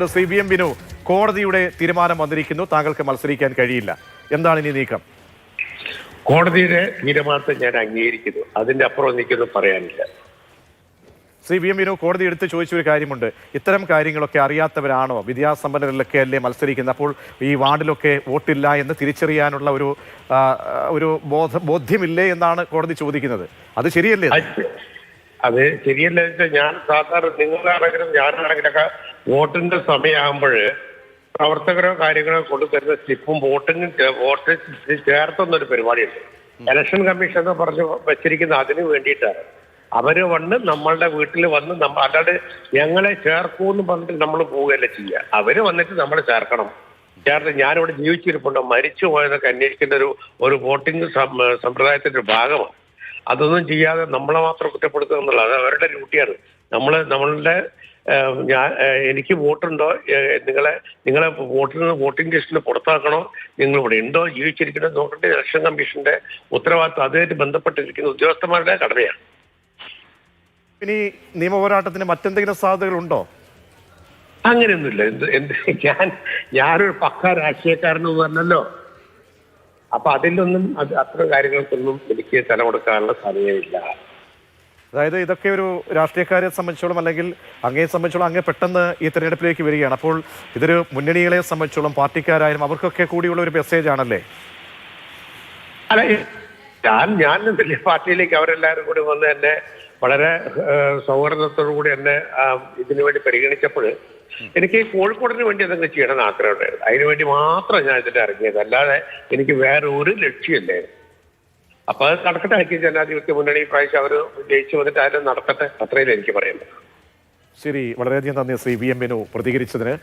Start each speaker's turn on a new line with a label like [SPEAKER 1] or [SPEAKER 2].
[SPEAKER 1] Shri V M Binu, കോടതിയുടെ തീരുമാനം വന്നിരിക്കുന്നു, താങ്കൾക്ക് മത്സരിക്കാൻ കഴിയില്ല. എന്താണ് ഇനി നീക്കം?
[SPEAKER 2] കോടതിയുടെ തീരുമാനത്തെ ഞാൻ അംഗീകരിക്കുന്നു. അതിന്റെ അപ്പുറം എനിക്കൊന്നും പറയാനില്ല.
[SPEAKER 1] ശ്രീ വി എം ബിനു, കോടതി എടുത്ത് ചോദിച്ചൊരു കാര്യമുണ്ട്. ഇത്തരം കാര്യങ്ങളൊക്കെ അറിയാത്തവരാണോ വിദ്യാസമ്പന്നരിലൊക്കെ അല്ലേ മത്സരിക്കുന്നത്? അപ്പോൾ ഈ വാർഡിലൊക്കെ വോട്ടില്ല എന്ന് തിരിച്ചറിയാനുള്ള ഒരു ബോധ്യമില്ലേ എന്നാണ് കോടതി ചോദിക്കുന്നത്. അത് ശരിയല്ലേ?
[SPEAKER 2] അത് ശരിയല്ല. ഞാൻ സാധാരണ നിങ്ങളാണെങ്കിലും ഞാനാണെങ്കിലൊക്കെ വോട്ടിന്റെ സമയമാകുമ്പോൾ പ്രവർത്തകരോ കാര്യങ്ങളോ കൊണ്ടുതരുന്ന സ്ലിപ്പും വോട്ട് ചേർത്തുന്നൊരു പരിപാടിയുണ്ട്. ഇലക്ഷൻ കമ്മീഷൻ എന്ന് പറഞ്ഞു വെച്ചിരിക്കുന്ന അതിന് വേണ്ടിയിട്ടാണ്. അവര് വന്ന് നമ്മളുടെ വീട്ടിൽ വന്ന് അല്ലാണ്ട് ഞങ്ങളെ ചേർക്കൂന്ന് പറഞ്ഞിട്ട് നമ്മൾ പോവുകയല്ല ചെയ്യുക. അവര് വന്നിട്ട് നമ്മളെ ചേർക്കണം. ചേർത്ത് ഞാനിവിടെ ജീവിച്ചിരിപ്പുണ്ടോ മരിച്ചു പോയതൊക്കെ അന്വേഷിക്കേണ്ട ഒരു വോട്ടിംഗ് സമ്പ്രദായത്തിന്റെ ഒരു ഭാഗമാണ്. അതൊന്നും ചെയ്യാതെ നമ്മളെ മാത്രം കുറ്റപ്പെടുത്തുക എന്നുള്ളത് അത് അവരുടെ ഡ്യൂട്ടിയാണ്. നമ്മളുടെ എനിക്ക് വോട്ടുണ്ടോ, നിങ്ങളെ വോട്ടിംഗ് ലിസ്റ്റിന് പുറത്താക്കണോ, നിങ്ങൾ ഇവിടെ ഉണ്ടോ ജീവിച്ചിരിക്കണോ നോക്കേണ്ട ഇലക്ഷൻ കമ്മീഷന്റെ ഉത്തരവാദിത്വം അതുമായിട്ട് ബന്ധപ്പെട്ടിരിക്കുന്ന ഉദ്യോഗസ്ഥന്മാരുടെ കടമയാണ്.
[SPEAKER 1] ഇനി നിയമപോരാട്ടത്തിന് മറ്റെന്തെങ്കിലും സാധ്യതകളുണ്ടോ?
[SPEAKER 2] അങ്ങനെയൊന്നുമില്ല. ഞാനൊരു പക്ക രാഷ്ട്രീയക്കാരനൊന്നും അല്ലല്ലോ. അപ്പൊ അതിലൊന്നും അത്തരം കാര്യങ്ങൾക്കൊന്നും എനിക്ക് തല കൊടുക്കാനുള്ള സമയമില്ല.
[SPEAKER 1] അതായത് ഇതൊക്കെ ഒരു രാഷ്ട്രീയക്കാരെ സംബന്ധിച്ചോളം അല്ലെങ്കിൽ അങ്ങയെ സംബന്ധിച്ചോളം അങ്ങേ പെട്ടെന്ന് ഈ തെരഞ്ഞെടുപ്പിലേക്ക് വരികയാണ്. അപ്പോൾ ഇതൊരു മുന്നണികളെ സംബന്ധിച്ചോളം പാർട്ടിക്കാരായാലും അവർക്കൊക്കെ കൂടിയുള്ള ഒരു മെസ്സേജ് ആണല്ലേ?
[SPEAKER 2] അല്ല, ഞാൻ വലിയ പാർട്ടിയിലേക്ക് അവരെല്ലാവരും കൂടി വന്ന് എന്നെ വളരെ സൗഹൃദത്തോടു കൂടി എന്നെ ഇതിനു വേണ്ടി പരിഗണിച്ചപ്പോൾ എനിക്ക് കോഴിക്കോടിന് വേണ്ടി എന്തെങ്കിലും ചെയ്യണമെന്ന് ആഗ്രഹമുണ്ടായിരുന്നു. അതിനുവേണ്ടി മാത്രം ഞാൻ ഇതിന്റെ ഇറങ്ങിയത്, അല്ലാതെ എനിക്ക് വേറെ ഒരു ലക്ഷ്യമില്ലേ. അപ്പൊ അത് നടക്കട്ടെ. ഐക്യ ജനാധിപത്യ മുന്നണി പ്രാവശ്യം അവർ ജയിച്ചു വന്നിട്ട് അതിനെ നടക്കട്ടെ, അത്രയും എനിക്ക് പറയുന്നത്.
[SPEAKER 1] ശരി, വളരെയധികം നന്ദി ശ്രീ വി എം ബിനു പ്രതികരിച്ചതിന്.